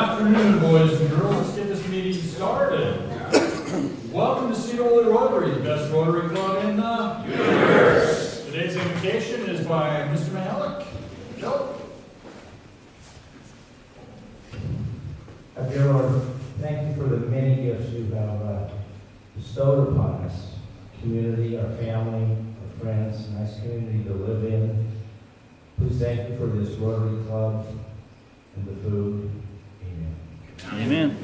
afternoon, boys and girls. Let's get this meeting started. Welcome to Sedro Woolley Rotary, the best Rotary club in the universe. Today's invocation is by Mr. Mahalik. Joe. Dear Lord, thank you for the many gifts you have bestowed upon us. Community, our family, our friends, a nice community to live in. Please thank you for this Rotary Club and the food. Amen. Amen.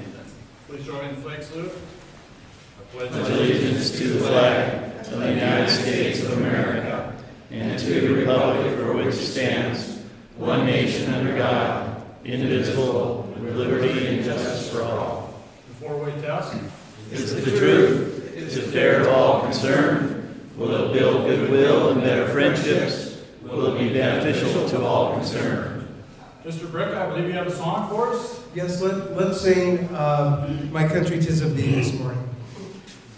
Please join in the flag salute. I pledge Allegiance to the flag of the United States of America and to the republic for which it stands, one nation under God, indivisible, with liberty and justice for all. the four-way test. Is it the truth? Is it fair to all concerned? Will it build goodwill and better friendships? Will it be beneficial to all concerned? Mr. Brick, I believe you have a song for us. Yes, let's sing My Country 'Tis of Thee this morning.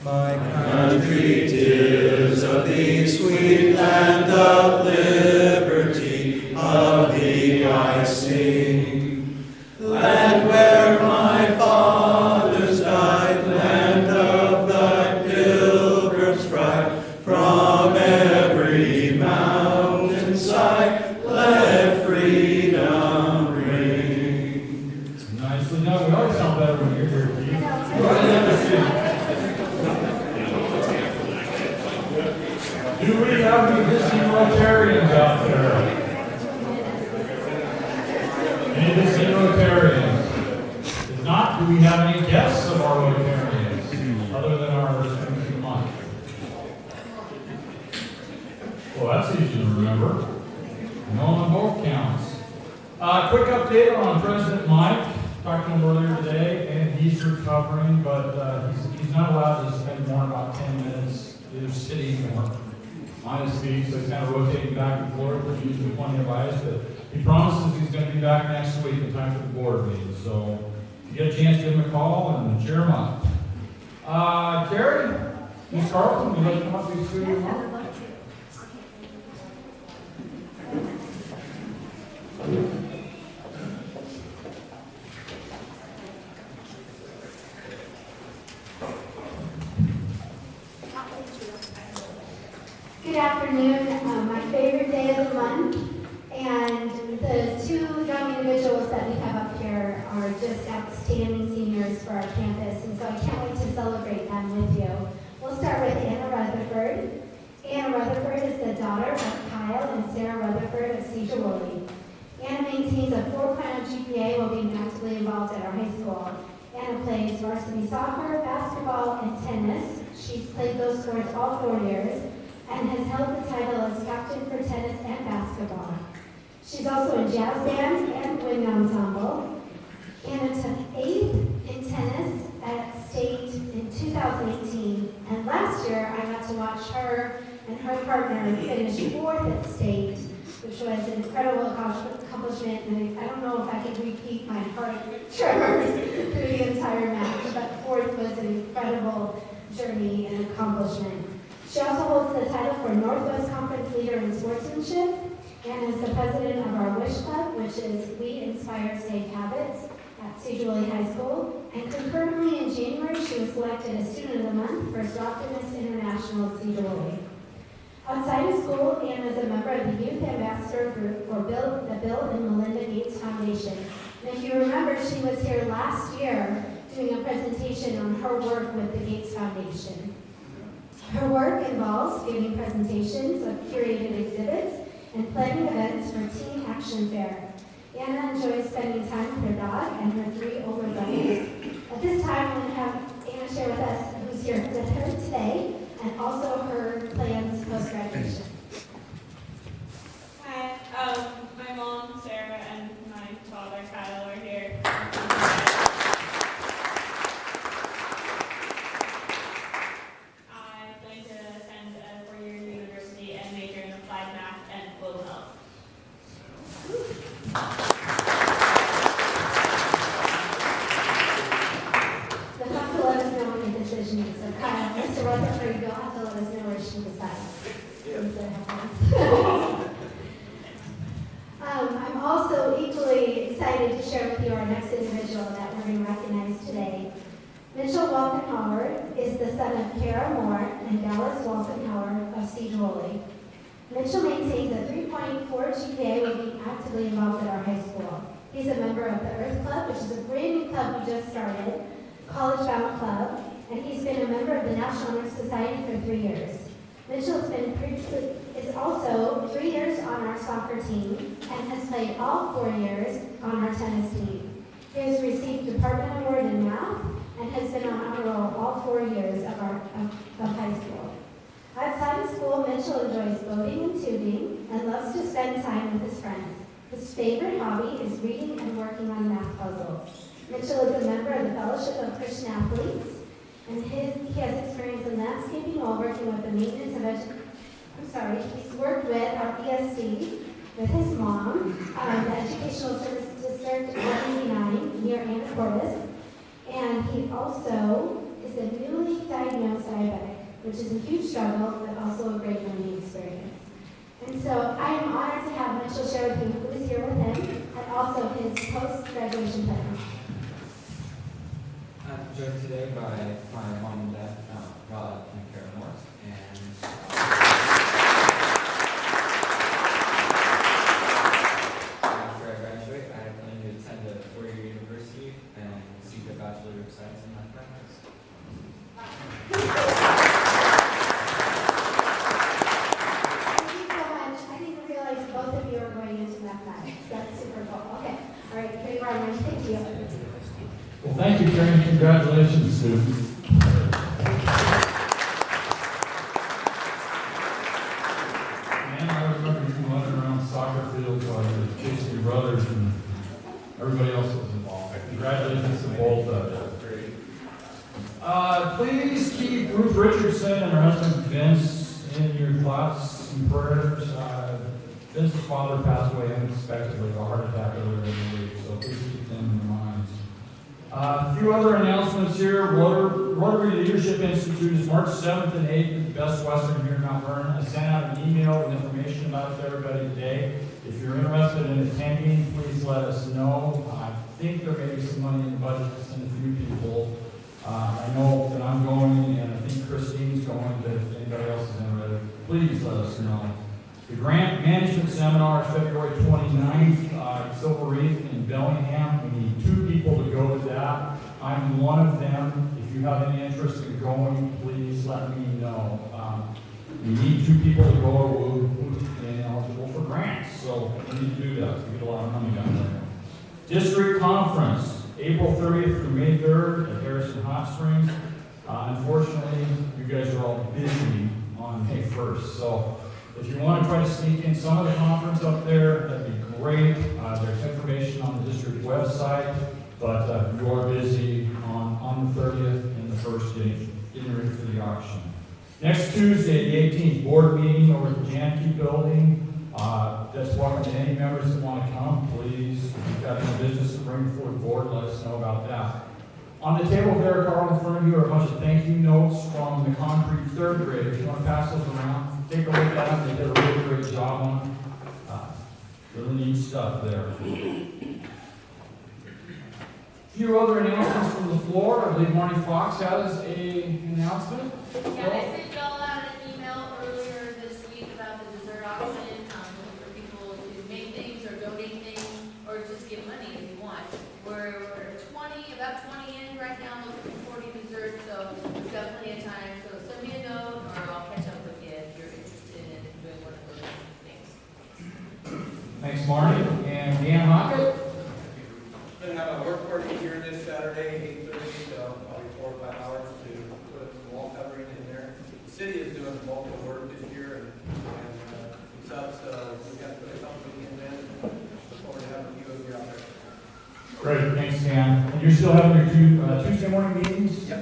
My Country 'tis of thee, sweet land of liberty, of thee I sing. Land where my fathers died, land of thy pilgrims' pride, from every mountainside, let freedom ring. Nicely done. We always sound better when you're here, Keith. Go ahead and sing. Do we have any visiting Rotarians out there? Any visiting Rotarians? If not, do we have any guests of our Rotarians, other than our students of the month? Well, that's easy to remember. No on both counts. Quick update on President Mike. Talked to him earlier today, and he's recovering, but he's not allowed to spend more than about 10 minutes either sitting or on his feet, so he's kind of rotating back and forth, which usually plenty of ice, but he promises he's going to be back next week in time for the board meeting. So if you get a chance, give him a call and cheer him up. Carrie, Ms. Carlton, would you like to come up to the studio? Yes, I would love to. Good afternoon. My favorite day of the month, and the two young individuals that we have up here are just outstanding seniors for our campus, and so I can't wait to celebrate them with you. We'll start with Anna Rutherford. Anna Rutherford is the daughter of Kyle and Sarah Rutherford of Sedro Woolley. Anna maintains a 4.0 GPA while being actively involved at our high school. Anna plays varsity soccer, basketball, and tennis. She's played those sports all 4 years and has held the title as captain for tennis and basketball. She's also in jazz band and wind ensemble. Anna took 8th in tennis at state in 2018, and last year I got to watch her and her partner finish 4th at state, which was an incredible accomplishment, and I don't know if I could repeat my heart tremors through the entire match, but 4th was an incredible journey and accomplishment. She also holds the title for Northwest Conference Leader in Sportsmanship and is the president of our Wish Club, which is We Inspire Safe Habits at Sedro Woolley High School. And concurrently in January, she was selected as Student of the Month for Optimist International at Sedro Woolley. Outside of school, Anne is a member of the Youth Ambassador Group for the Bill and Melinda Gates Foundation. And if you remember, she was here last year doing a presentation on her work with the Gates Foundation. Her work involves giving presentations of curated exhibits and planning events for Teen Action Fair. Anna enjoys spending time with her dog and her 3 older brothers. At this time, I'm going to have Anna share with us who's here with her today and also her plans post-graduation. Hi, my mom, Sarah, and my father, Kyle, are here. I plan to attend a 4-year university and major in applied math and global health. You'll have to let us know when your decision is. So Kyle, Mr. Rutherford, you'll have to let us know where she decides. I'm also equally excited to share with you our next next individual that we're going to recognize today. Mitchell Walkenhauer is the son of Kara Moore and Dallas Walkenhauer of Sedro Woolley. Mitchell maintains a 3.4 GPA while being actively involved at our high school. He's a member of the Earth Club, which is a brand new club we just started, College Bound Club, and he's been a member of the National Honor Society for 3 years. Mitchell is also 3 years on our soccer team and has played all 4 years on our tennis team. He has received Department Award in Math and has been on honor roll all 4 years of high school. Outside of school, Mitchell enjoys boating and tubing and loves to spend time with his friends. His favorite hobby is reading and working on math puzzles. Mitchell is a member of the Fellowship of Christian Athletes, and he has experience in landscaping while working with the maintenance of he's worked with our ESD, with his mom, the Educational Services District 189 near Anacortes, and he also is a newly diagnosed diabetic, which is a huge struggle, but also a great learning experience. And so I am honored to have Mitchell share with you who is here with him, and also his post-graduation plans. I'm joined today by my mom and dad, Rod and Kara Morris, and after I graduate, I plan to attend a four-year university and seek a Bachelor of Science in Mathematics. Thank you so much. I didn't realize both of you are going into mathematics. That's super cool. Okay. All right. Here you are, Ryan. Thank you. Well, thank you, Karen. Congratulations, students. Man, I remember you running around soccer fields while you were chasing your brothers and everybody else was involved. Congratulations to both of you. Please keep Ruth Richardson and her husband Vince in your thoughts and prayers. Vince's father passed away unexpectedly of a heart attack earlier in the week, so please keep them in your minds. A few other announcements here. Rotary Leadership Institute is March 7th and 8th at the Best Western here in Mount Vernon. I sent out an email with information about it to everybody today. If you're interested in attending, please let us know. I think there may be some money in the budget to send a few people. I know that I'm going, and I think Christine's going, but if anybody else is interested, please let us know. The Grant Management Seminar is February 29th at Silver Reef in Bellingham. We need 2 people to go to that. I'm one of them. If you have any interest in going, please let me know. We need 2 people to go who are eligible for grants, so we need to do that. We get a lot of money down there. District Conference, April 30th through May 3rd at Harrison Hot Springs. Unfortunately, you guys are all busy on May 1st, so if you want to try to sneak in some of the conference up there, that'd be great. There's information on the district website, but you are busy on the 30th and the 1st getting ready for the auction. Next Tuesday, the 18th, board meeting over at the Janke building. That's welcome to any members that want to come. Please, if you've got any business to bring before the board, let us know about that. On the table there, Carl, in front of you are a bunch of thank you notes from the concrete 3rd grade. If you want to pass those around, take a look at them. They did a really great job on them. Really neat stuff there. A few other announcements from the floor. I believe Marty Fox has an announcement. Yeah, I sent y'all out an email earlier this week about the dessert auction, looking for people to make things or donate things, or just give money if you want. We're about 20 in right now, looking for 40 desserts, so it's definitely a time. So send me a note, or I'll catch up with you if you're interested in doing one of those things. Thanks, Marty. And Dan Hockett. Going to have a work party here this Saturday, 8:30, so probably 4 or 5 hours to put some wall covering in there. The city is doing the bulk of the work this year, and subs, we've got to put a couple weekends in. Look forward to having a few of you out there. Great, thanks, Dan. And you're still having your Tuesday morning meetings? Yep.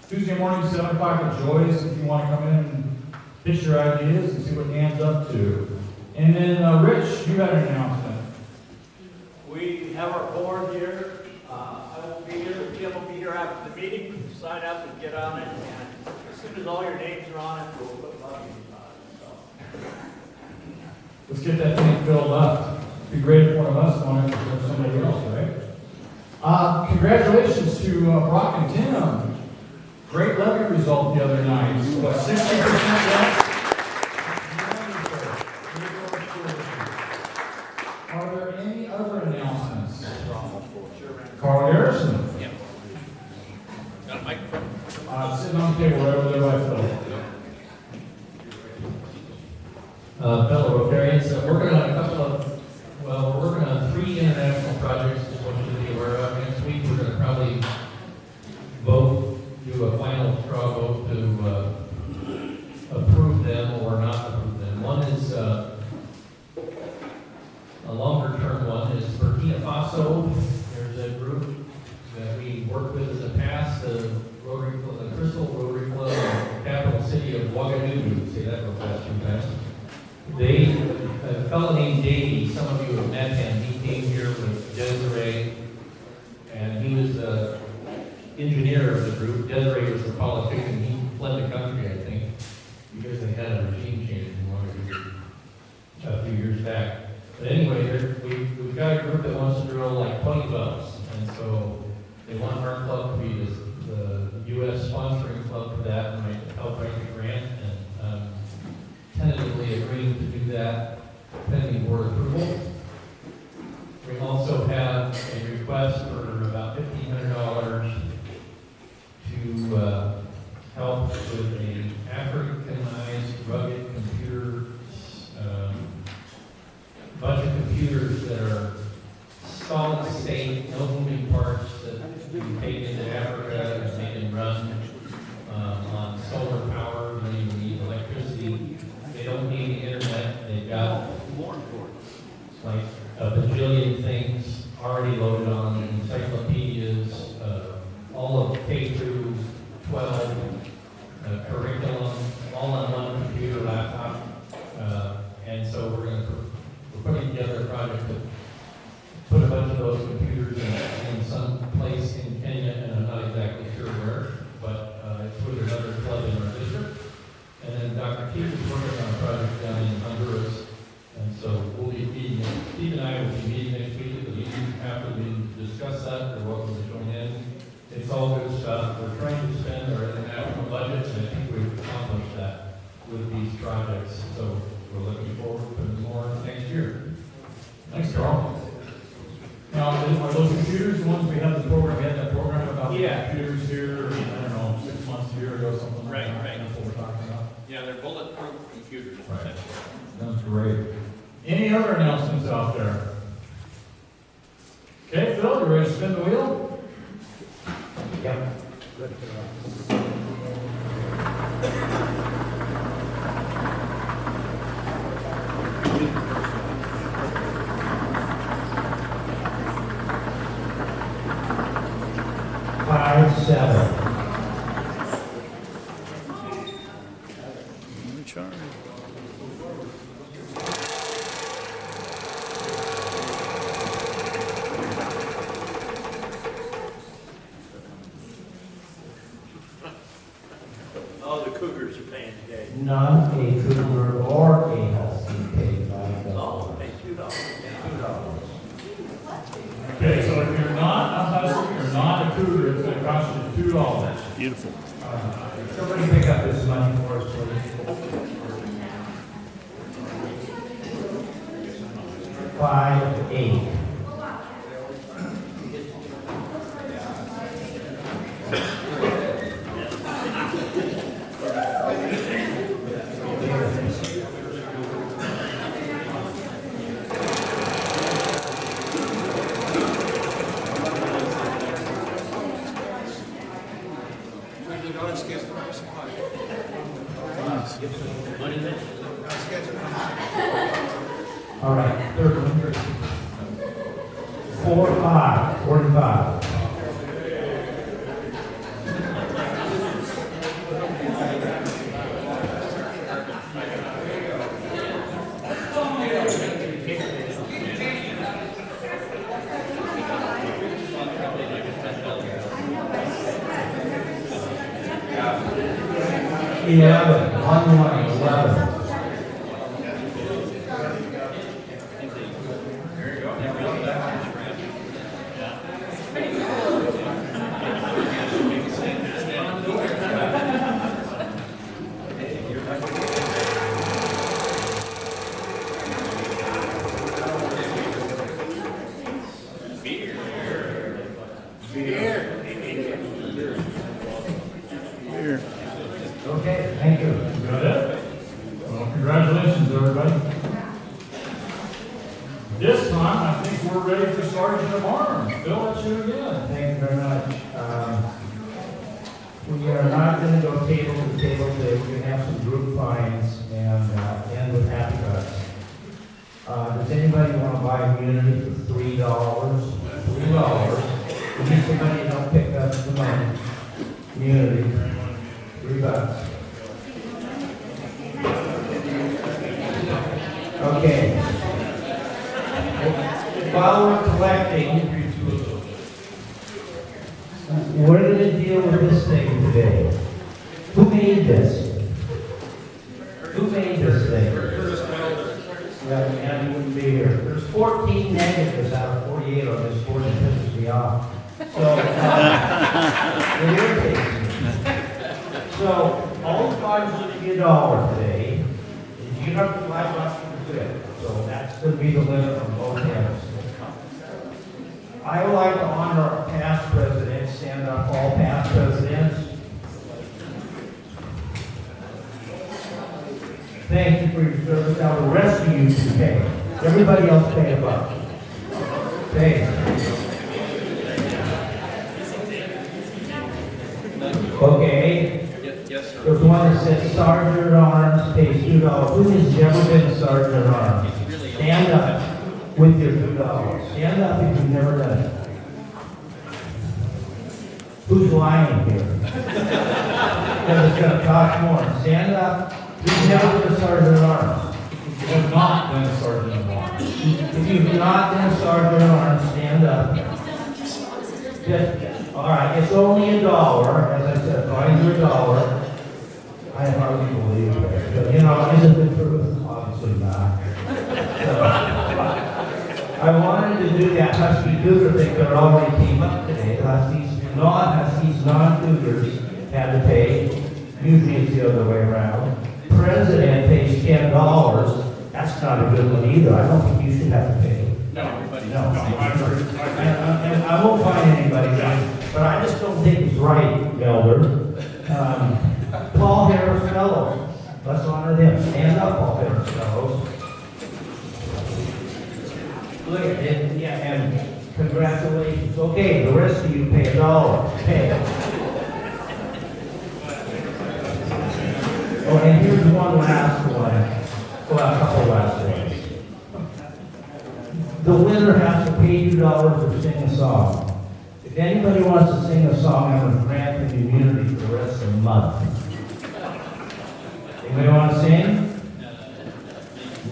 Tuesday morning, 7 o'clock at Joyce, if you want to come in and pitch your ideas and see what Dan's up to. And then, Rich, you had an announcement. We have our board here. I won't be here. Jim will be here after the meeting. Sign up and get on it. And as soon as all your names are on it, we'll put money on it. So. Let's get that thing filled up. It'd be great if one of us wanted to serve somebody else, right? Congratulations to Brock and Tim. Great levy result the other night. 60% yes. Are there any other announcements? Carl Garrison. Yep. Got a microphone? Sitting on the table right over there by Phil. Fellow Rotarians, we're working on a couple of, well, we're working on 3 international projects, just want you to be aware of. Next week, we're going to probably do a final straw vote to approve them or not approve them. One is a longer term one is Burkina Faso. There's a group that we worked with in the past, the Rotary Club, the Crystal Rotary Club, capital city of Ouagadougou. Say that real fast, you guys. A fellow named Davey, some of you have met him, he came here with Desiree, and he was the engineer of the group. Desiree was the politician, he fled the country, I think, because they had a regime change in a few years back. But anyway, we've got a group that wants to drill like 20 wells, and so they want our club to be the U.S. sponsoring club for that, and might help write the grant, and tentatively agreeing to do that pending board approval. We also have a request for about $1,500 to help with an Africanized rugged computer, bunch of computers that are solid state, no moving parts that you can take into Africa and they can run on solar power. They don't need electricity. They don't need the internet. They've got like a bajillion things already loaded on encyclopedias, all of K through 12 curriculum, all on one computer laptop. And so we're putting together a project to put a bunch of those computers in some place in Kenya, and I'm not exactly sure where, but it's with another club in our district. And then Dr. Keith is working on a project down in Honduras, and so we'll be meeting, Steve and I will be meeting next week at the meeting after we discuss that. They're welcome to join in. It's all good stuff. We're trying to spend our international budget, and I think we've accomplished that with these projects. So we're looking forward to putting more next year. Thanks, Carl. Now, are those computers the ones we had the program? We had that program about the computers here, I don't know, 6 months, a year ago, something like that. Right. That's what we're talking about. Yeah, they're bulletproof computers. Right. Sounds great. Any other announcements out there? Okay, Phil, you ready to spin the wheel? Yep. Five, 7. Oh, the Cougars are paying today. None, a Cougar or a Husky paid $5. Oh, pay $2. Okay, so if you're not a Husky or not a Cougar, it's gonna cost you $2. Beautiful. Somebody pick up this money for us, please. 5, 8. All right, third one. 4, 5, 45. $11, 11. Okay, thank you. Got it? Well, congratulations, everybody. This time, I think we're ready for Sergeant of Arms. Bill, that's you again. Thank you very much. We are not going to go table to table today. We're going to have some group finds and end with happy bucks. Does anybody want to buy immunity for $3? $3. We need somebody to help pick up the money. Immunity, $3. Okay. While we're collecting, we're going to deal with this thing today. Who made this? Who made this thing? Yeah, Andy wouldn't be here. There's 14 negatives out of 48 on this board that pisses me off. So, it irritates me. So, all the fines are going to be $1 today. If you have the $5, you're good. So that's going to be the limit from both ends. I would like to honor our past presidents, stand up all past presidents. Thank you for your service. Now the rest of you can pay. Everybody else pay a buck. Thanks. Okay. Yes, sir. There's one that says Sergeant at Arms pays $2. Who has never been a Sergeant at Arms? Stand up with your $2. Stand up if you've never done it. Who's lying here? Because it's going to cost more. Stand up. Who's never been a Sergeant at Arms? You have not been a Sergeant of Arms. If you've not been a Sergeant at Arms, stand up. All right, it's only $1. As I said, fines are $1. I hardly believe it. But, you know, is it the truth? Obviously not. So, I wanted to do that Husky Cougar thing that already came up today. Huskies, non-Cougars had to pay. Usually it's the other way around. President pays $10. That's not a good one either. I don't think you should have to pay. No, No. I agree. And I won't find anybody, but I just don't think it's right, Elder. Paul Harris Fellows, let's honor them. Stand up, Paul Harris Fellows. Look at it, yeah, and congratulations. Okay, the rest of you pay $1. Pay. Oh, and here's one last one. Well, a couple last ones. The winner has to pay $2 to sing a song. If anybody wants to sing a song, I'm going to grant them immunity for the rest of the month. Anybody want to sing?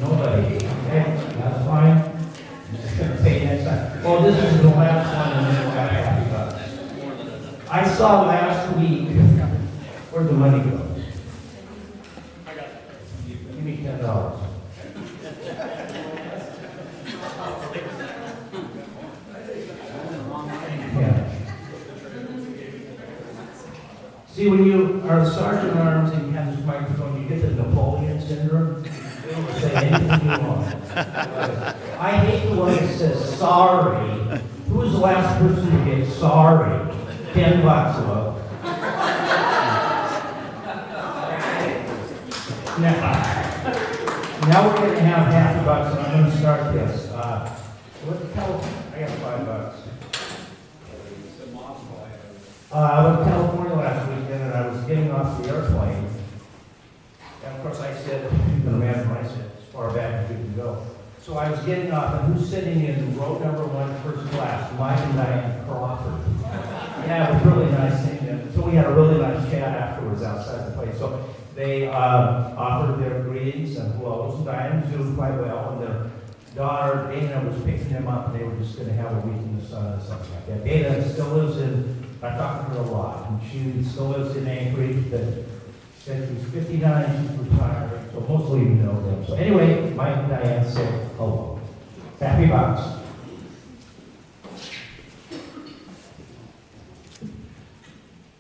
Nobody. Okay, that's fine. I'm just going to pay next time. Well, this is the last one, and then we'll have happy bucks. I saw last week, where'd the money go? Give me $10. Yeah. See, when you are a sergeant at arms and you have this microphone, you get the Napoleon syndrome. You say anything you want. I hate the one that says sorry. Who was the last person to get sorry? $10 low. Now we're going to have happy bucks, and I'm going to start this. What the hell? I got $5. I went to California last weekend, and I was getting off the airplane. And of course, I said, you can imagine, I said, as far back as you can go. So I was getting off, and who's sitting in row number 1, first class? Mike and Diane Crawford. Yeah, it was really nice seeing them. So we had a really nice chat afterwards outside the place. So they offered their greetings and hellos, and Diane was doing quite well, and their daughter, Dana, was picking them up, and they were just going to have a week in the sun or something like that. Dana still lives I talked to her a lot, and she still lives in Anchorage, but said she's 59, she's retired, so mostly you know them. So anyway, Mike and Diane said hello. Happy bucks.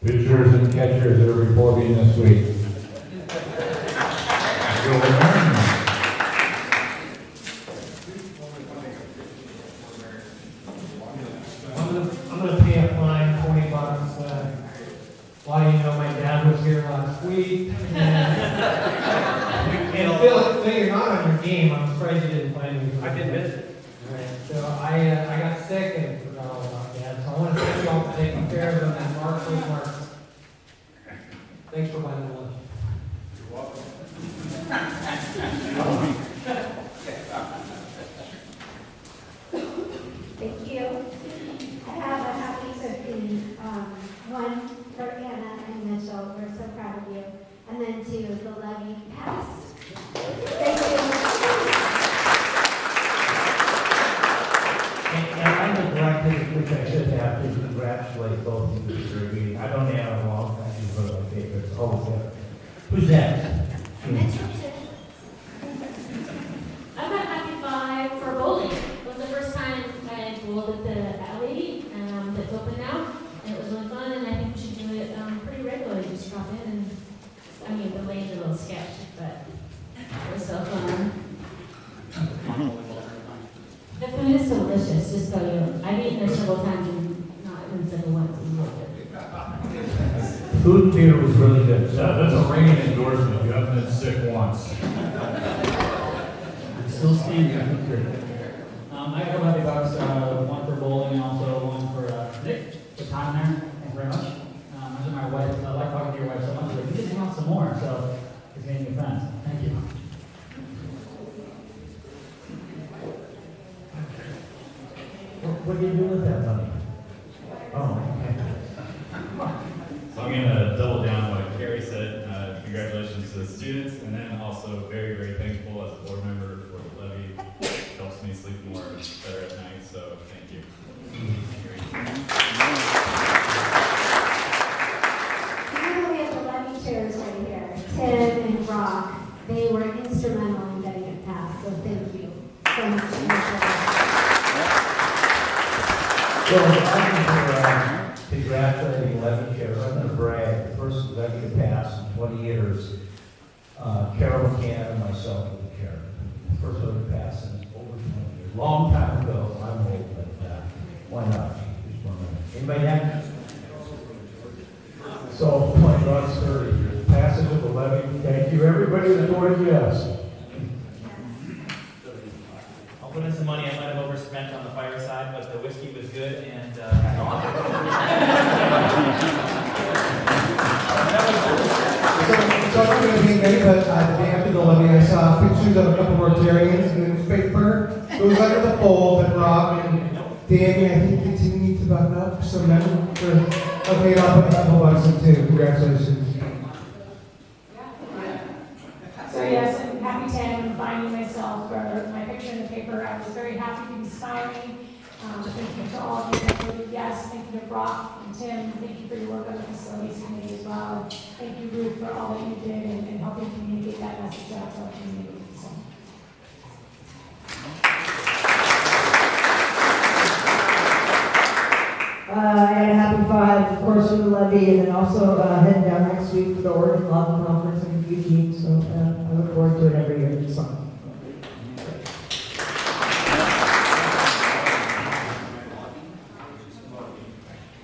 Pitchers and catchers are reporting this week. I'm going to pay a fine week. And Phil, you're not on your game. I'm surprised you didn't find me. I did miss it. Alright, so I got sick and forgot all about that. So I want to thank you all for taking care of them and Mark. Thanks for buying the lunch. You're welcome. Thank you. I have a happy 15, one for Anna and Mitchell, we're so proud of you. And then two, the levy passed. Thank you. And I neglected, which I should have, to congratulate both of you for being, I don't have a long time, you one of my favorites, always have. Who's next? Mitchell, too. I've got happy 5 for bowling. It was the first time I bowled at the alley that's open now, and it was really fun. And I think we should do it pretty regularly. Just drop in, and I mean the lanes are a little sketchy, but it was so fun. The food is delicious. Just so you know, I've eaten there several times and not even said the once. It's really good. Food and beer was really good. So That's a ringing endorsement. You haven't been sick once. Still standing. I got a couple $50, one for bowling and also one for Nick. Good time there. Thanks very much. I was my wife. I like talking to your wife so much. Like, you can hang out some more. So it's made me friends. Thank you. what do you do with that money? Oh, okay. So I'm going to double down what Carrie said. Congratulations to the students, and then also very, very thankful as a board member for the levy. It helps me sleep more better at night, so thank you. We have the levy chairs right here, Tim and Brock. They were instrumental in getting it passed, so thank you so much. So I'm congratulating levy chair. I'm going to brag. The first levy to pass in 20 years. Carol McCann and myself were the chair. First levy to pass in over 20 years. Long time ago. I'm old, but why not? Just 1 minute. Anybody next? So, my God's 30 years. Passage of the levy. Thank you, everybody that voted yes. I'll put in some money. I might have overspent on the fire side, but the whiskey was good and So I'm not going to be many, but the day after the levy, I saw pictures of a couple of Rotarians in the newspaper. It was under the fold that Rob and Danny, I think, continue to buck up some men for okay, I'll put a couple bucks in too. Congratulations. So yes, I'm happy to have finding myself for my picture in the paper. I was very happy to be smiling. Thank you to all of you that voted yes. Thank you to Brock and Tim. Thank you for your work on the facilities committee as well. Thank you, Ruth, for all that you did and helping communicate that message out to our community. So. I had a happy 5, of course, for the levy, and then also heading down next week for the Oregon Law Conference in Eugene. So I look forward to it every year. It's fun.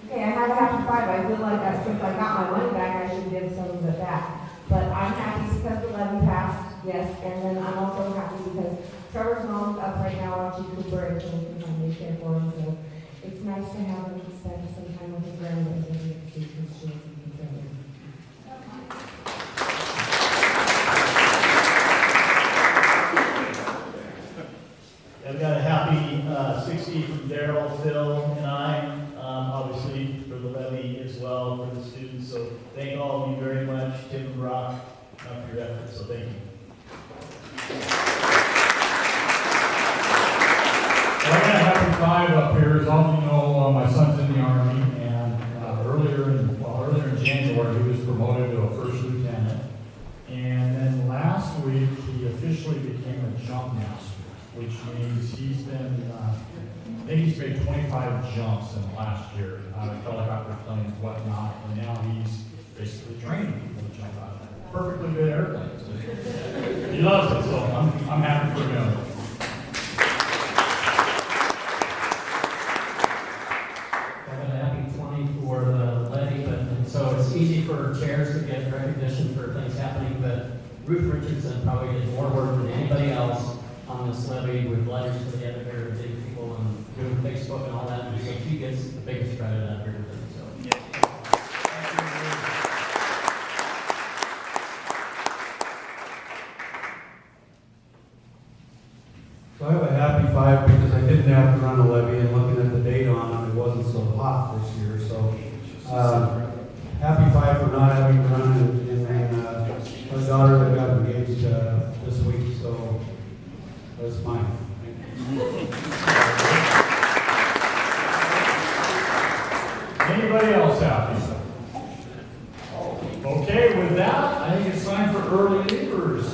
Okay, I have a happy 5. I feel like since I got my money back, I should give some of it back. But I'm happy because the levy passed, yes, and then I'm also happy because Trevor's mom's up right now watching Cooper and Children's Foundation for him. So it's nice to have him spend some time with his grandmother and get to see his children and children. I've got a happy 60 from Daryl, Phil, and I, obviously for the levy as well for the students. So thank all of you very much, Tim and Brock, for your efforts. So thank you. Well, I got a happy 5 up here. As all of you know, my son's in the Army, and earlier in January, he was promoted to a first lieutenant. And then last week, he officially became a jump master, which means he's been, I think he's made 25 jumps in the last year, out of helicopter planes, whatnot, and now he's basically training for the jump out. Perfectly good airplanes. He loves it, so I'm happy for him. I got a happy 20 for the levy, but and so it's it's easy for chairs to get recognition for things happening, but Ruth Richardson probably did more work than anybody else on this levy with letters to the editor and big people and doing Facebook and all that. And so she gets the biggest credit out of everything. So. So I have a happy 5 because I didn't have to run a levy, and looking at the date on it, it wasn't so hot this year. So happy 5 for not having to run, and then our daughter that got engaged this week. So that's mine. Anybody else happy? Okay, with that, I think it's time for early leavers.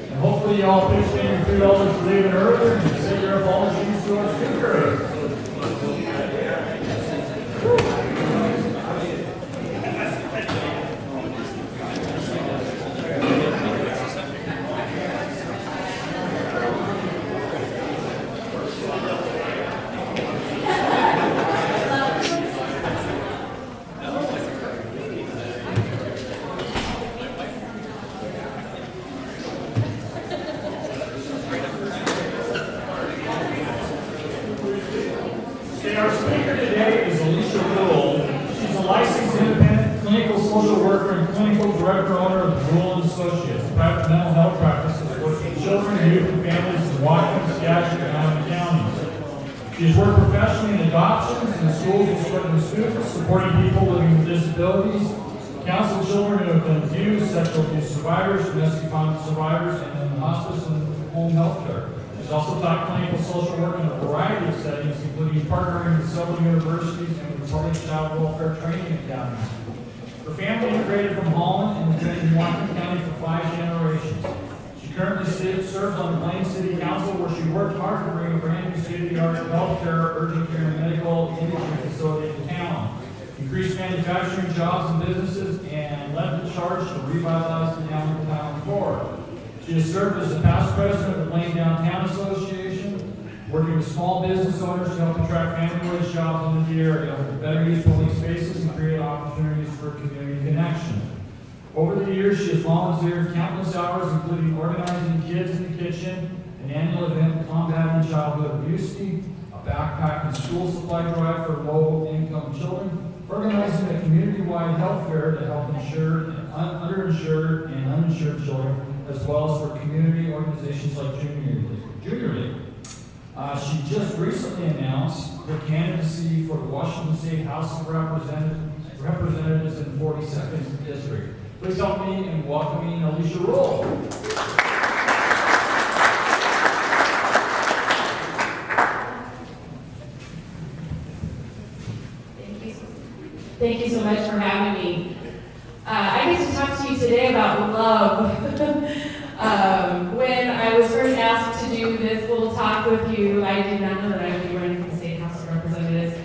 And hopefully you all pitched in your $2 for leaving earlier and say your apologies to our speaker. She's worked professionally in adoptions, in schools instructing students, supporting people living with disabilities, counseling children who have been abused, sexual abuse survivors, domestic violence survivors, and in hospice and home health care. She's also taught clinical social work in a variety of settings, including partnering with several universities and with public child welfare training academies. Her family immigrated from Holland and has been in Washington County for 5 generations. She currently serves on the Plain City Council, where she worked hard to bring a brand new state-of-the-art healthcare, urgent care, and medical imaging facility to town, increase manufacturing jobs and businesses, and led the charge to revitalize the downtown core. She has served as the past president of the Plain Downtown Association, working with small business owners to help attract family-wage jobs into the area, to better use public spaces and create opportunities for community connection. Over the years, she has volunteered countless hours, including organizing Kids in the Kitchen, an annual event combating childhood abuse, a backpack and school supply drive for low-income children, organizing a community-wide health fair to help insured, underinsured, and uninsured children, as well as for community organizations like Junior League. She just recently announced her candidacy for the Washington State House of Representatives in the 42nd District. Please help me in welcoming Alicia Roll. Thank you so much for having me. I get to talk to you today about love. When I was first asked to do this little talk with you, I did not know that I would be running for the State House of Representatives.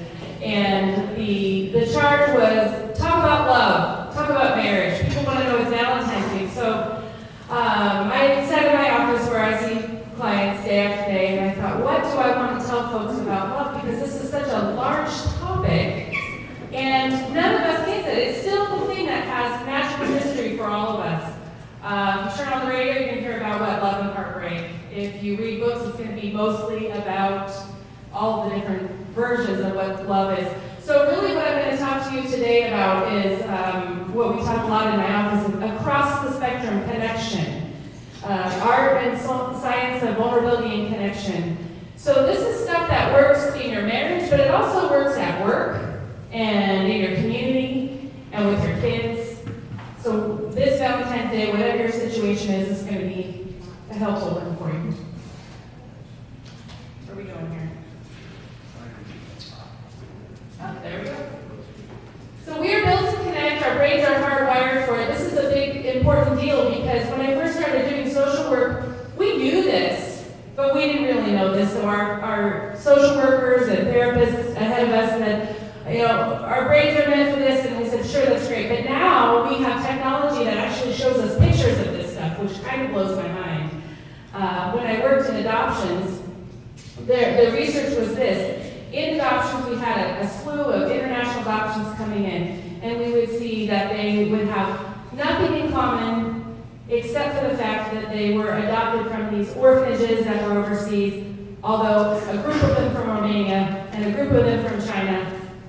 And the charge was talk about love, talk about marriage. People want to know it's Valentine's Day. So I sat in my office where I see clients day after day, and I thought, what do I want to tell folks about love? Because this is such a large topic, and none of us gets it. It's still the thing that has natural history for all of us. If you turn on the radio, you're going to hear about what love and heartbreak. If you read books, it's going to be mostly about all the different versions of what love is. So really what I'm going to talk to you today about is what we talk a lot in my office, across the spectrum connection. Art and science of vulnerability and connection. So this is stuff that works in your marriage, but it also works at work and in your community and with your kids. So this Valentine's Day, whatever your situation is going to be a helpful one for you. Where are we going here? Oh, there we go. So we are built to connect. Our brains are hardwired for it. This is a big, important deal because when I first started doing social work, we knew this, but we didn't really know this. So our social workers and therapists ahead of us said, you know, our brains are meant for this, and we said, sure, that's great. But now we have technology that actually shows us pictures of this stuff, which kind of blows my mind. When I worked in adoptions, the research was this. In adoptions, we had a slew of international options coming in, and we would see that they would have nothing in common except for the fact that they were adopted from these orphanages that were overseas, although a group of them from Romania and a group of them from China.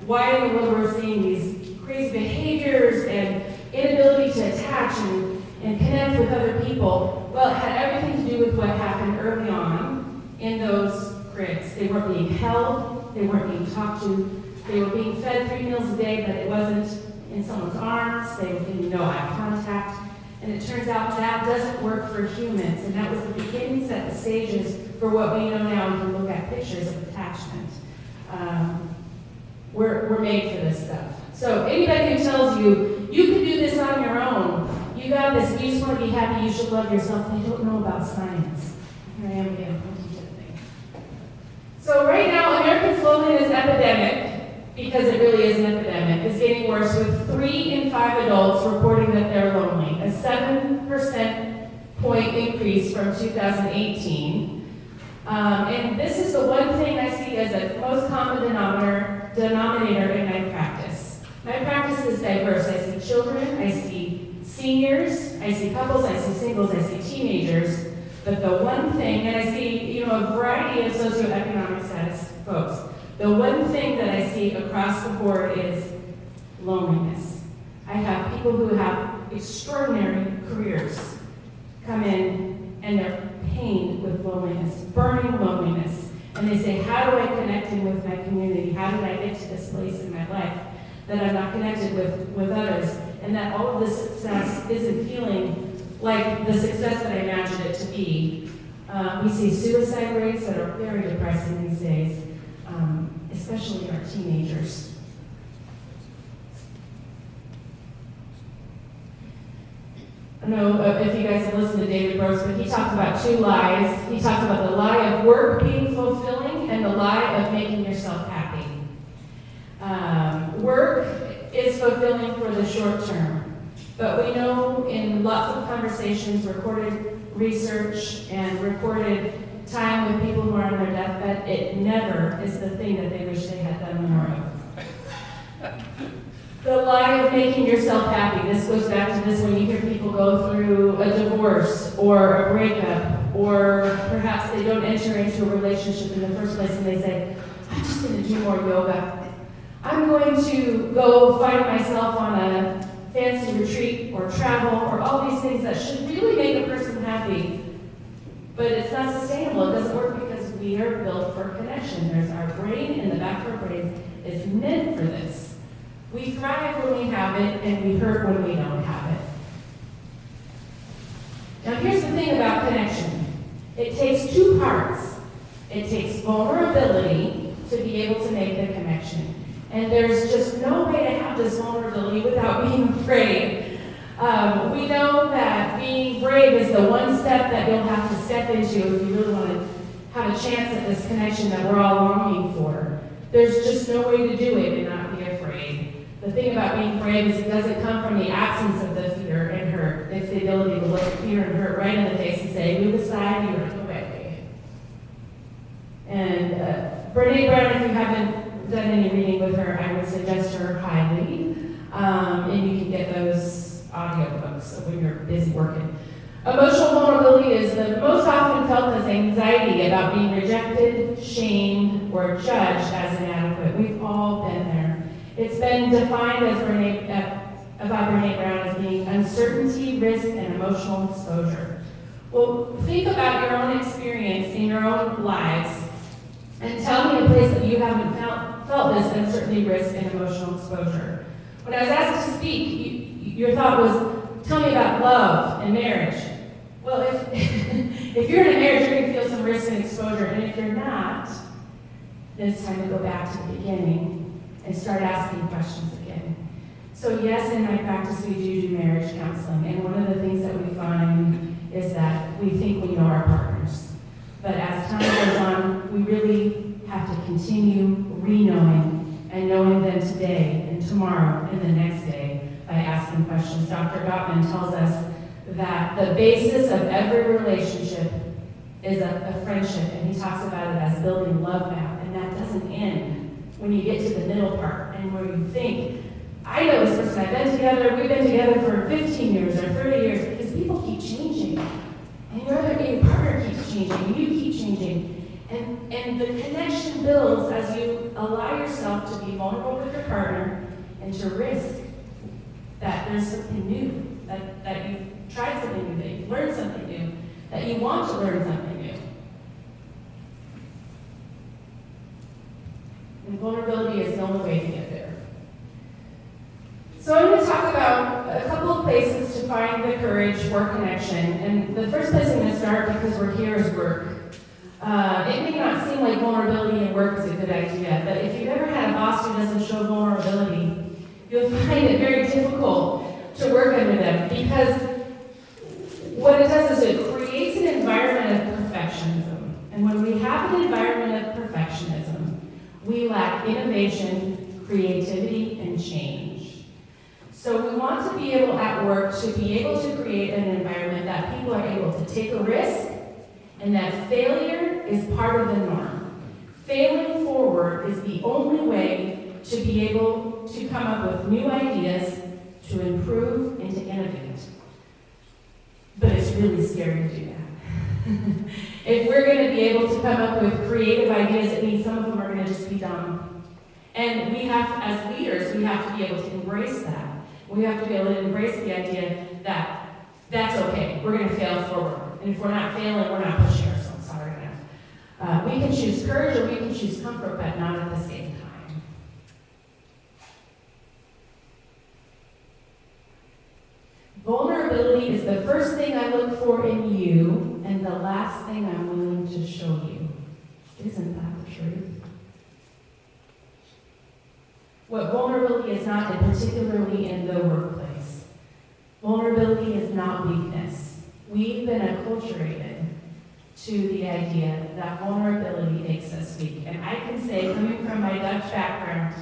Why in the world we're seeing these crazy behaviors and inability to attach and connect with other people? Well, it had everything to do with what happened early on in those cribs. They weren't being held, they weren't being talked to, they were being fed 3 meals a day, but it wasn't in someone's arms, they were getting no eye contact. And it turns out that doesn't work for humans, and that was the beginning, set the stages for what we know now. We can look at pictures of attachment. We're made for this stuff. So anybody who tells you, you can do this on your own, you got this, you just want to be happy, you should love yourself, they don't know about science. Here I am again, I'll teach it thing. So right now, America's loneliness epidemic, because it really is an epidemic, is getting worse, with 3 in 5 adults reporting that they're lonely, a 7% point increase from 2018. And this is the one thing I see as a most common denominator in my practice. My practice is diverse. I see children, I see seniors, I see couples, I see singles, I see teenagers. But the one thing, and I see, a variety of socioeconomic status folks. The one thing that I see across the board is loneliness. I have people who have extraordinary careers come in and they're pained with loneliness, burning loneliness. And they say, how do I connect in with my community? How did I get to this place in my life that I'm not connected with others? And that all of this success isn't feeling like the success that I imagined it to be. We see suicide rates that are very depressing these days. Especially our teenagers. I don't know if you guys have listened to David Brooks, but he talks about 2 lies. He talks about the lie of work being fulfilling and the lie of making yourself happy. Work is fulfilling for the short term, but we know in lots of conversations, recorded research, and recorded time with people who are on their deathbed, it never is the thing that they wish they had done more of. The lie of making yourself happy. This goes back to this when you hear people go through a divorce or a breakup, or perhaps they don't enter into a relationship in the first place and they say, I'm just going to do more yoga. I'm going to go find myself on a fancy retreat or travel or all these things that should really make a person happy. But it's not sustainable. It doesn't work because we are built for connection. There's our brain, in the back of our brain is meant for this. We thrive when we have it, and we hurt when we don't have it. Now here's the thing about connection. It takes 2 parts. It takes vulnerability to be able to make the connection. And there's just no way to have this vulnerability without being afraid. We know that being brave is the one step that you'll have to step into if you really want to have a chance at this connection that we're all longing for. There's just no way to do it and not be afraid. The thing about being brave is it doesn't come from the absence of the fear and hurt. It's the ability to look at fear and hurt right in the face and say, move aside, you're going to go away. And Brene Brown, if you haven't done any reading with her, I would suggest her highly. And you can get those audiobooks when you're busy working. Emotional vulnerability is the most often felt as anxiety about being rejected, shamed, or judged as inadequate. We've all been there. It's been defined as by Brene Brown as being uncertainty, risk, and emotional exposure. Well, think about your own experience in your own lives and tell me a place that you haven't felt this uncertainty, risk, and emotional exposure. When I was asked to speak, your thought was, tell me about love and marriage. Well, if you're in a marriage, you're going to feel some risk and exposure. And if you're not, then it's time to go back to the beginning and start asking questions again. So yes, in my practice, we do marriage counseling. And one of the things that we find is that we think we know our partners. But as time goes on, we really have to continue re-knowing and knowing them today and tomorrow and the next day by asking questions. Dr. Gottman tells us that the basis of every relationship is a friendship, and he talks about it as building love map, and that doesn't end when you get to the middle part. and where you think, I know this person, we've been together for 15 years or 30 years, because people keep changing. And your partner keeps changing, and you keep changing. And the connection builds as you allow yourself to be vulnerable with your partner and to risk that there's something new, that you've tried something new, that you've learned something new, that you want to learn something new. And vulnerability is the only way to get there. So I'm going to talk about a couple of places to find the courage for connection. And the first place I'm going to start, because we're here, is work. It may not seem like vulnerability in work is a good idea, but if you've ever had a boss who doesn't show vulnerability, you'll find it very difficult to work under them, because what it does is it creates an environment of perfectionism. And when we have an environment of perfectionism, we lack innovation, creativity, and change. So we want to be able at work to be able to create an environment that people are able to take a risk, and that failure is part of the norm. Failing forward is the only way to be able to come up with new ideas, to improve, and to innovate. But it's really scary to do that. If we're going to be able to come up with creative ideas, it means some of them are going to just be dumb. And we have, as leaders, we have to be able to embrace that. We have to be able to embrace the idea that that's okay. We're going to fail forward. And if we're not failing, we're not pushing ourselves hard enough. We can choose courage or we can choose comfort, but not at the same time. Vulnerability is the first thing I look for in you and the last thing I'm willing to show you. Isn't that the truth? What vulnerability is not, and particularly in the workplace, vulnerability is not weakness. We've been acculturated to the idea that vulnerability makes us weak. And I can say, coming from my Dutch background,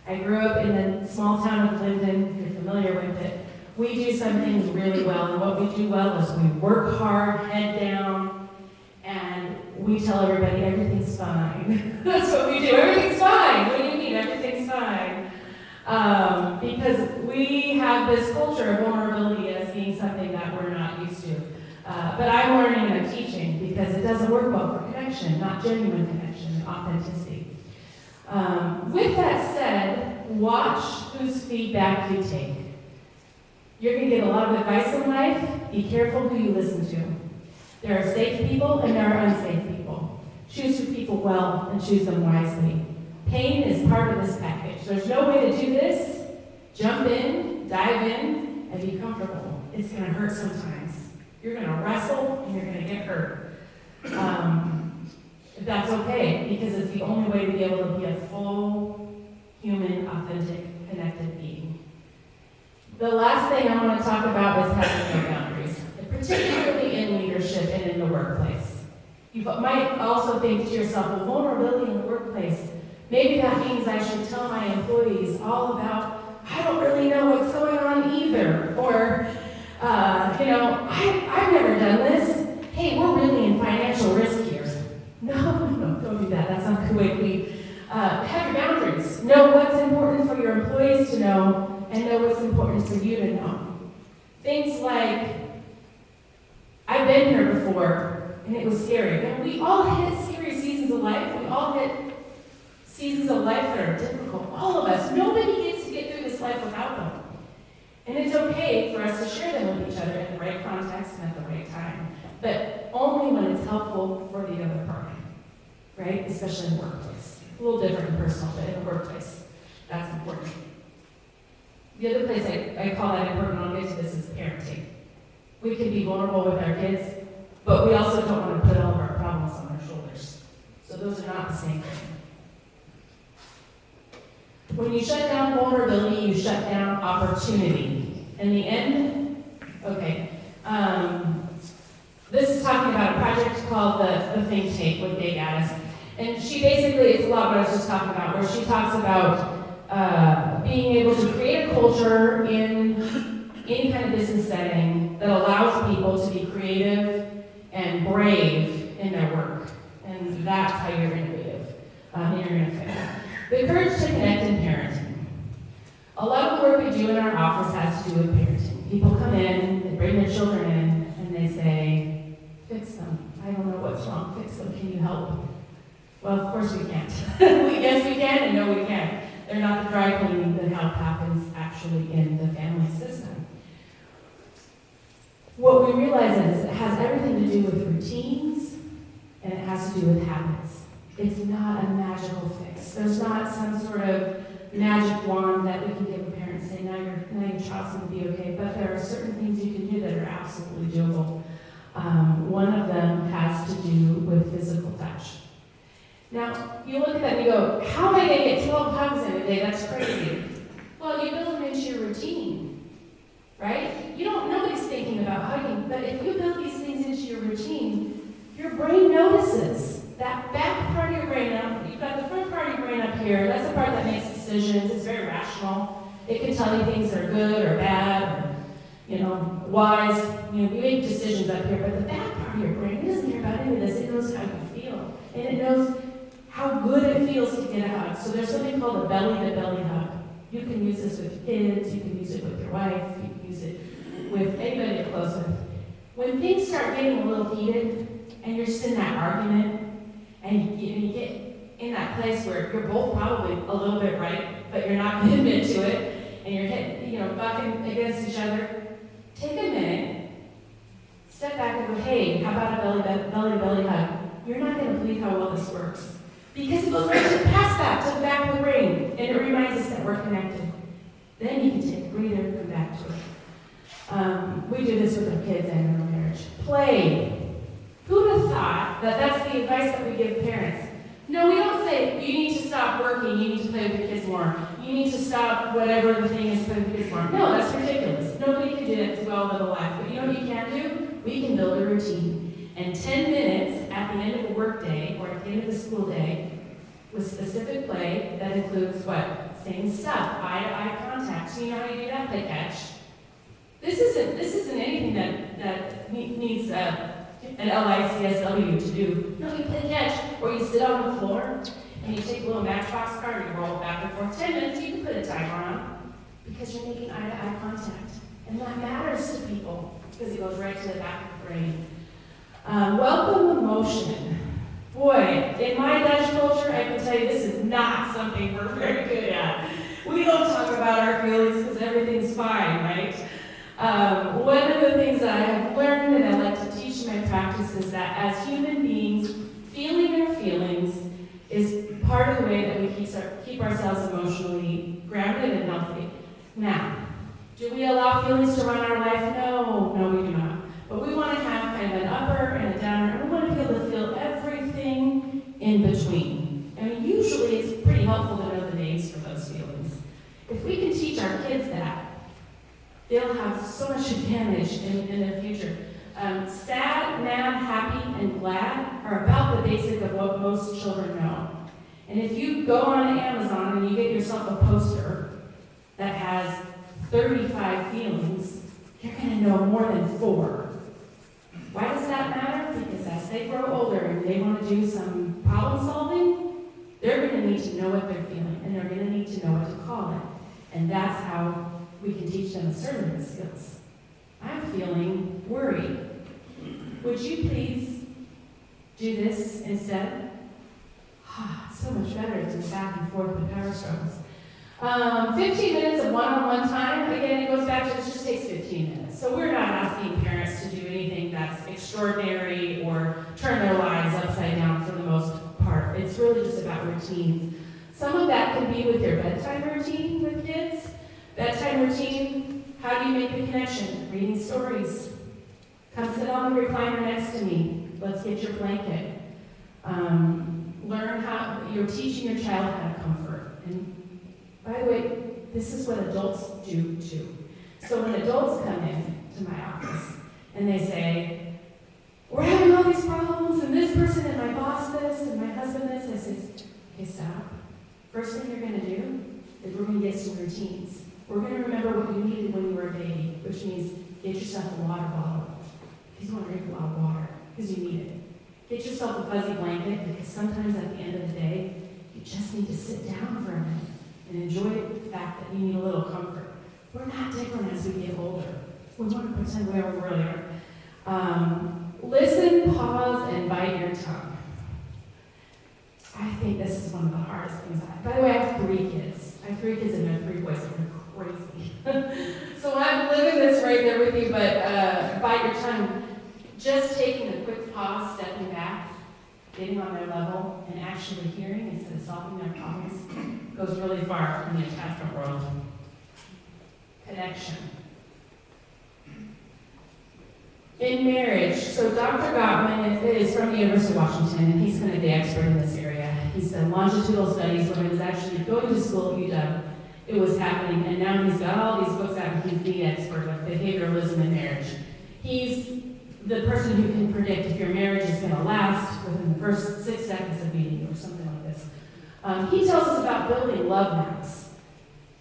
I grew up in the small town of Linden, if you're familiar with it. We do some things really well, and what we do well is we work hard, head down, and we tell everybody everything's fine. That's what we do. Everything's fine. What do you mean everything's fine? Because we have this culture of vulnerability as being something that we're not used to. But I'm learning and I'm teaching, because it doesn't work well for connection, not genuine connection, and authenticity. With that said, watch whose feedback you take. You're going to get a lot of advice in life. Be careful who you listen to. There are safe people and there are unsafe people. Choose your people well and choose them wisely. Pain is part of this package. There's no way to do this. Jump in, dive in, and be comfortable. It's going to hurt sometimes. You're going to wrestle and you're going to get hurt. That's okay, because it's the only way to be able to be a full, human, authentic, connected being. The last thing I want to talk about is having no boundaries, particularly in leadership and in the workplace. You might also think to yourself, well, vulnerability in the workplace, maybe that means I should tell my employees all about, I don't really know what's going on either, or, I've never done this. Hey, we're really in financial risk here. No, don't do that. That's not the way we have your boundaries. Know what's important for your employees to know, and know what's important for you to know. Things like, I've been here before, and it was scary. And we all hit scary seasons of life. We all hit seasons of life that are difficult. All of us. Nobody gets to get through this life without them. And it's okay for us to share them with each other in the right context and at the right time. But only when it's helpful for the other party, right? Especially in the workplace. A little different in personal, but in the workplace, that's important. The other place I call that important, I'll get to this, is parenting. We can be vulnerable with our kids, but we also don't want to put all of our problems on their shoulders. So those are not the same thing. When you shut down vulnerability, you shut down opportunity. In the end, this is talking about a project called the Think Tank with Big Addis. And she basically, it's a lot what I was just talking about, where she talks about being able to create a culture in any kind of business setting that allows people to be creative and brave in their work. And that's how you're innovative. And you're going to fail. The courage to connect in parenting. A lot of the work we do in our office has to do with parenting. People come in, they bring their children in, and they say, fix them. I don't know what's wrong, fix them, can you help? Well, of course we can't. Yes, we can, and no, we can't. They're not the dry cleaning. The help happens actually in the family system. What we realize is it has everything to do with routines, and it has to do with habits. It's not a magical fix. There's not some sort of magic wand that we can give a parent and say, now your child's going to be okay. But there are certain things you can do that are absolutely doable. One of them has to do with physical touch. Now, you look at that and you go, how am I going to get 12 hugs in a day? That's crazy. Well, you build them into your routine, right? Nobody's thinking about hugging, but if you build these things into your routine, your brain notices. That back part of your brain, you've got the front part of your brain up here, that's the part that makes decisions. It's very rational. It can tell you things that are good or bad or, wise. You make decisions up here, but the back part of your brain doesn't hear about any of this. It knows how you feel, and it knows how good it feels to get a hug. So there's something called a belly-to-belly hug. You can use this with kids, you can use it with your wife, you can use it with anybody you're close with. When things start getting a little heated, and you're just in that argument, and you get in that place where you're both probably a little bit right, but you're not going to admit to it, and you're hitting, bucking against each other, take a minute, step back and go, hey, how about a belly-to-belly hug? You're not going to believe how well this works. Because it goes right past that, to the back of the brain, and it reminds us that we're connected. Then you can take a breather and come back to it. We do this with our kids and in our marriage. Play. Who'd have thought that that's the advice that we give parents? No, we don't say, you need to stop working, you need to play with your kids more. You need to stop whatever the thing is, play with your kids more. No, that's ridiculous. Nobody can do that to well live a life. But you know what you can do? We can build a routine. And 10 minutes at the end of a work day or at the end of the school day with specific play that includes what? Same stuff, eye-to-eye contact. So you know how you do that? Play catch. This isn't anything that needs an LICSW to do. No, you play catch, or you sit on the floor and you take a little matchbox card and you roll it back and forth. 10 minutes, you can put a timer on because you're making eye-to-eye contact. And that matters to people because it goes right to the back of the brain. Welcome emotion. Boy, in my Dutch culture, I can tell you this is not something we're very good at. We don't talk about our feelings because everything's fine, right? One of the things that I have learned and I like to teach in my practice is that as human beings, feeling our feelings is part of the way that we keep ourselves emotionally grounded and healthy. Now, do we allow feelings to run our life? No, we do not. But we want to have kind of an upper and a downer, and we want to be able to feel everything in between. I mean, usually it's pretty helpful to know the names for those feelings. If we can teach our kids that, they'll have so much advantage in their future. Sad, mad, happy, and glad are about the basic of what most children know. And if you go on Amazon and you get yourself a poster that has 35 feelings, you're going to know more than 4. Why does that matter? Because as they grow older and they want to do some problem solving, they're going to need to know what they're feeling, and they're going to need to know what to call it. And that's how we can teach them assertive skills. I'm feeling worried. Would you please do this instead? It's so much better than back and forth with power struggles. 15 minutes of one-on-one time. Again, it goes back to it just takes 15 minutes. So we're not asking parents to do anything that's extraordinary or turn their lives upside down for the most part. It's really just about routines. Some of that can be with your bedtime routine with kids. Bedtime routine, how do you make the connection? Reading stories. Come sit on the recliner next to me. Let's get your blanket. Learn how, you're teaching your child how to comfort. And by the way, this is what adults do too. So when adults come in to my office and they say, we're having all these problems and this person and my boss this and my husband this, I say, okay, stop. First thing you're going to do is we're going to get some routines. We're going to remember what you needed when you were a baby, which means get yourself a water bottle because you want to drink a lot of water because you need it. Get yourself a fuzzy blanket because sometimes at the end of the day, you just need to sit down for a minute and enjoy the fact that you need a little comfort. We're not different as we get older. We want to pretend we really are. Listen, pause, and bite your tongue. I think this is one of the hardest things. By the way, I have 3 kids. I have 3 kids and I have 3 boys, so they're crazy. So I'm living this right there with you, but bite your tongue. Just taking a quick pause, stepping back, getting on their level, and actually hearing instead of solving their problems goes really far in the attachment world. Connection. In marriage, so Dr. Gottman is from the University of Washington, and he's kind of the expert in this area. He's done longitudinal studies when he was actually going to school at UW. It was happening, and now he's got all these books out, and he's the expert of behavioralism in marriage. He's the person who can predict if your marriage is going to last within the first 6 seconds of meeting you or something like this. He tells us about building love maps.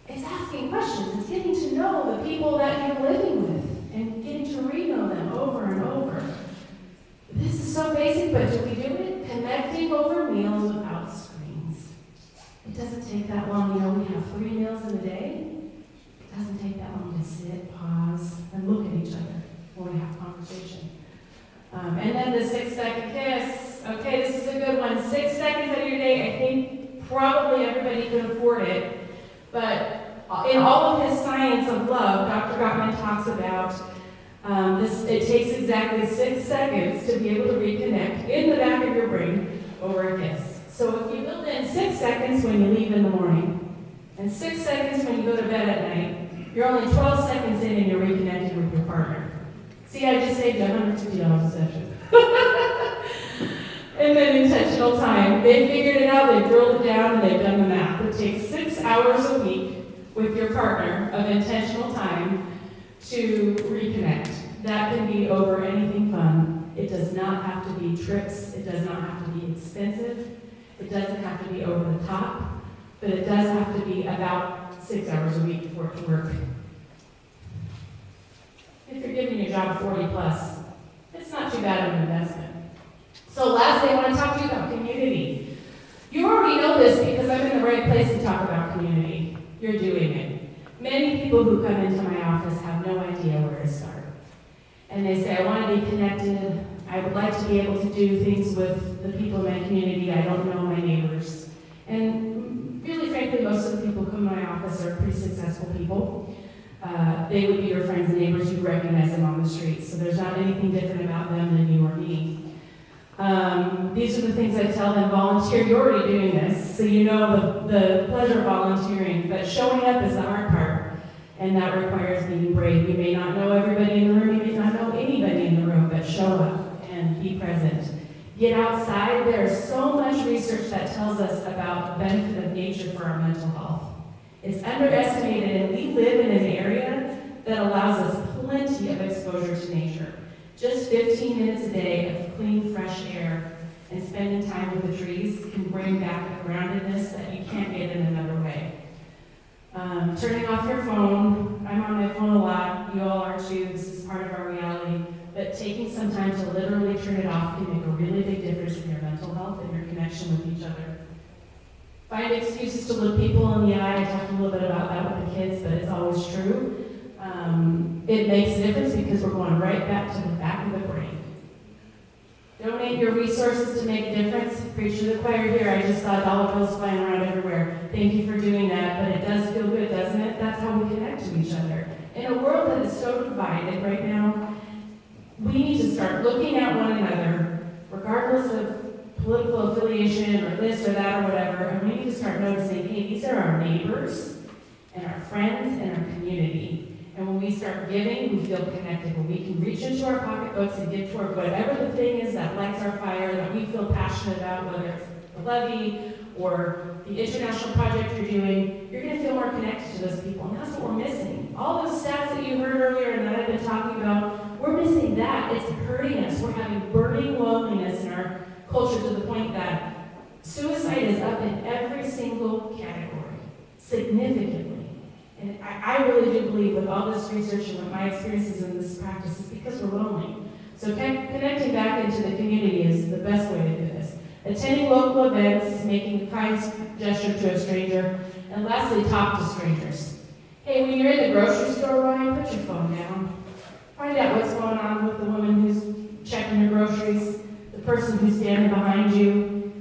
It's asking questions. It's getting to know the people that you're living with and getting to re-know them over and over. This is so basic, but do we do it? Connecting over meals without screens. It doesn't take that long. You know, we have 3 meals in a day. It doesn't take that long to sit, pause, and look at each other when we have conversation. And then the 6-second kiss. Okay, this is a good one. 6 seconds out of your day. I think probably everybody can afford it. But in all of his science of love, Dr. Gottman talks about this. It takes exactly 6 seconds to be able to reconnect in the back of your brain over a kiss. So if you build in 6 seconds when you leave in the morning, and 6 seconds when you go to bed at night, you're only 12 seconds in and you're reconnecting with your partner. See, I just saved $150 a session. And then intentional time. They figured it out, they drilled it down, and they've done the math. It takes 6 hours a week with your partner of intentional time to reconnect. That can be over anything fun. It does not have to be trips. It does not have to be expensive. It doesn't have to be over the top. But it does have to be about 6 hours a week for it to work. If you're giving your job 40 plus, it's not too bad of an investment. So lastly, I want to talk to you about community. You already know this because I'm in the right place to talk about community. You're doing it. Many people who come into my office have no idea where to start. And they say, I want to be connected. I would like to be able to do things with the people in my community. I don't know my neighbors. And really, frankly, most of the people who come to my office are pretty successful people. They would be your friends and neighbors. You recognize them on the street. So there's not anything different about them than you or me. These are the things I tell them: volunteer. You're already doing this, so you know the pleasure of volunteering, but showing up is the hard part, and that requires being brave. You may not know everybody in the room, you may not know anybody in the room, but show up and be present. Get outside. There's so much research that tells us about the benefit of nature for our mental health. It's underestimated, and we live in an area that allows us plenty of exposure to nature. Just 15 minutes a day of clean, fresh air and spending time with the trees can bring back a groundedness that you can't get in another way. Turning off your phone. I'm on my phone a lot. You all are too. This is part of our reality. But taking some time to literally turn it off can make a really big difference in your mental health and your connection with each other. Find excuses to look people in the eye. I talked a little bit about that with the kids, but it's always true. It makes a difference because we're going right back to the back of the brain. Donate your resources to make a difference. Preach to the choir here. I just saw dollar bills flying around everywhere. Thank you for doing that, but it does feel good, doesn't it? That's how we connect to each other. In a world that is so divided right now, we need to start looking at one another, regardless of political affiliation or this or that or whatever, and we need to start noticing, hey, these are our neighbors and our friends and our community. And when we start giving, we feel connected. When we can reach into our pocketbooks and give toward whatever the thing is that lights our fire, that we feel passionate about, whether it's the levy or the international project you're doing, you're going to feel more connected to those people. And that's what we're missing. All those stats that you heard earlier and that I've been talking about, we're missing that. It's hurting us. We're having burning loneliness in our culture to the point that suicide is up in every single category, significantly. And I really do believe with all this research and with my experiences in this practice, it's because we're lonely. So connecting back into the community is the best way to do this. Attending local events, making a kind gesture to a stranger, And lastly, talk to strangers. Hey, when you're in the grocery store line, put your phone down. Find out what's going on with the woman who's checking your groceries, the person who's standing behind you.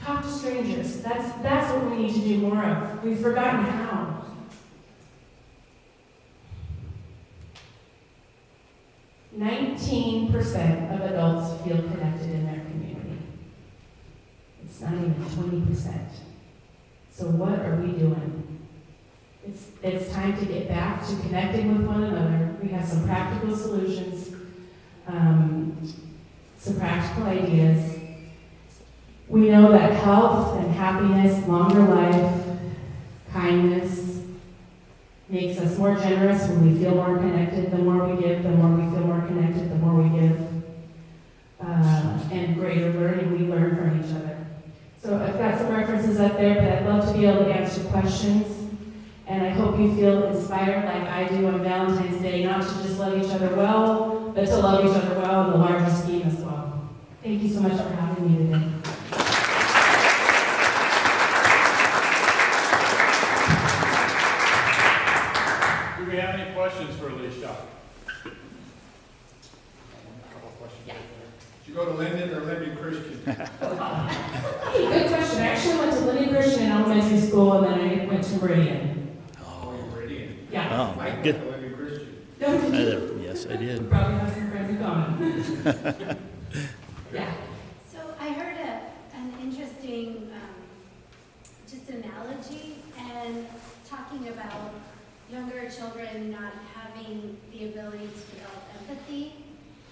Talk to strangers. That's what we need to do more of. We've forgotten how. "19% of adults feel connected in their community. It's not even 20%. So what are we doing? It's time to get back to connecting with one another. We have some practical solutions, some practical ideas. We know that health and happiness, longer life, kindness makes us more generous when we feel more connected. The more we give, the more we feel more connected, the more we give. And greater learning, we learn from each other. So I've got some references up there, but I'd love to be able to answer questions. And I hope you feel inspired like I do on Valentine's Day, not to just love each other well, but to love each other well in the larger scheme as well. Thank you so much for having me today. Do we have any questions for Alicia? Yeah. Did you go to Linden or Linden Christian? Hey, good question. I actually went to Linden Christian in elementary school, and then I went to Meridian. Meridian. Yeah. Oh, Mike good. went to Linden Christian. No, did you? Yes, I did. Probably have some friends in common. Yeah. So I heard an interesting just analogy and talking about younger children not having the ability to develop empathy,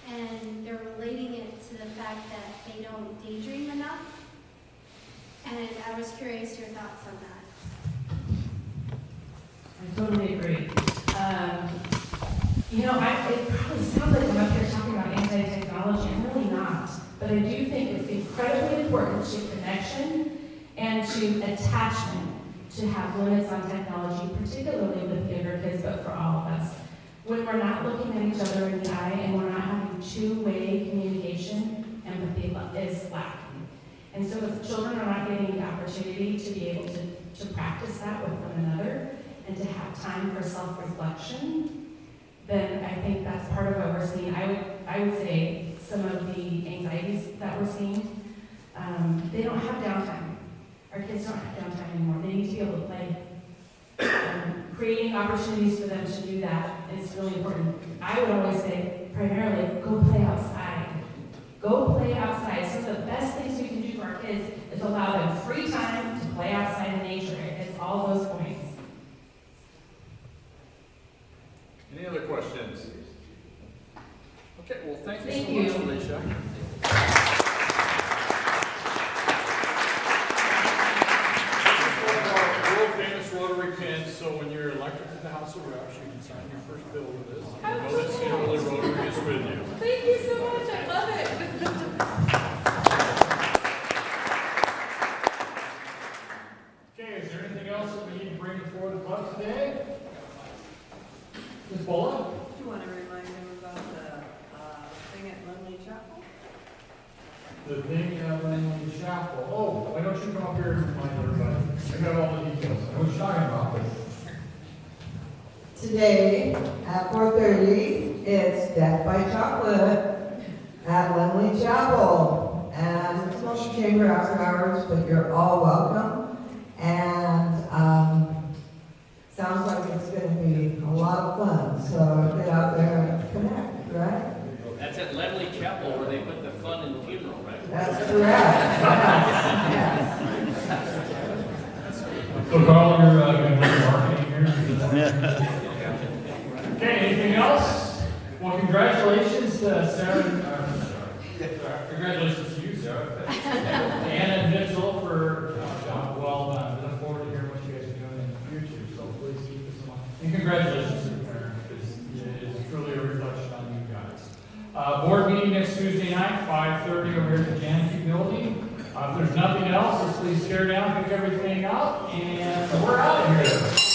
and they're relating it to the fact that they don't daydream enough. And I was curious your thoughts on that. I totally agree. It probably sounds like I'm up here talking about anti-technology. I'm really not. But I do think it's incredibly important to connection and to attachment to have limits on technology, particularly with younger kids, but for all of us. When we're not looking at each other in the eye and we're not having two-way communication, empathy is lacking. And so if children are not getting the opportunity to be able to practice that with one another and to have time for self-reflection, then I think that's part of what we're seeing. I would say some of the anxieties that we're seeing, they don't have downtime. Our kids don't have downtime anymore. They need to be able to play. Creating opportunities for them to do that is really important. I would always say, primarily, go play outside. Go play outside. Some of the best things we can do for our kids is allow them free time to play outside in nature. It's all those points. Any other questions? Okay, well, thank you so Thank much, you. Alicia. World famous Rotary pins, so when you're elected to the House of Reps, you can sign your first bill with this. You know that Sedro Woolley Rotary is with you. Thank you so much. I love it. Okay, is there anything else that we need to bring before the club today? Ms. Bullock? Do you want to remind them about the thing at Lumley Chapel? The thing at Langley Chapel. Oh, why don't you come up here and remind everybody? I got all the details. I know what you're talking about. Today at 4:30, it's Death by Chocolate at Wembley Chapel. And it's mostly chamber after hours, but you're all welcome. And sounds like it's going to be a lot of fun. So get out there and connect, right? That's at Lemley Chapel where they put the fun in the funeral, right? That's correct. Yes. So Carl, you're going to do marketing here? Okay, anything else? Well, congratulations to Sarah. Congratulations to you, Sarah. And Mitchell for job well done. We look forward to hearing what you guys are doing in the future. So please keep this on. And congratulations to the parents, because it is truly a reflection on you guys. Board meeting next Tuesday night, 5:30 over here at the Janke building. If there's nothing else, let's please tear down, pick everything up, and we're out of here.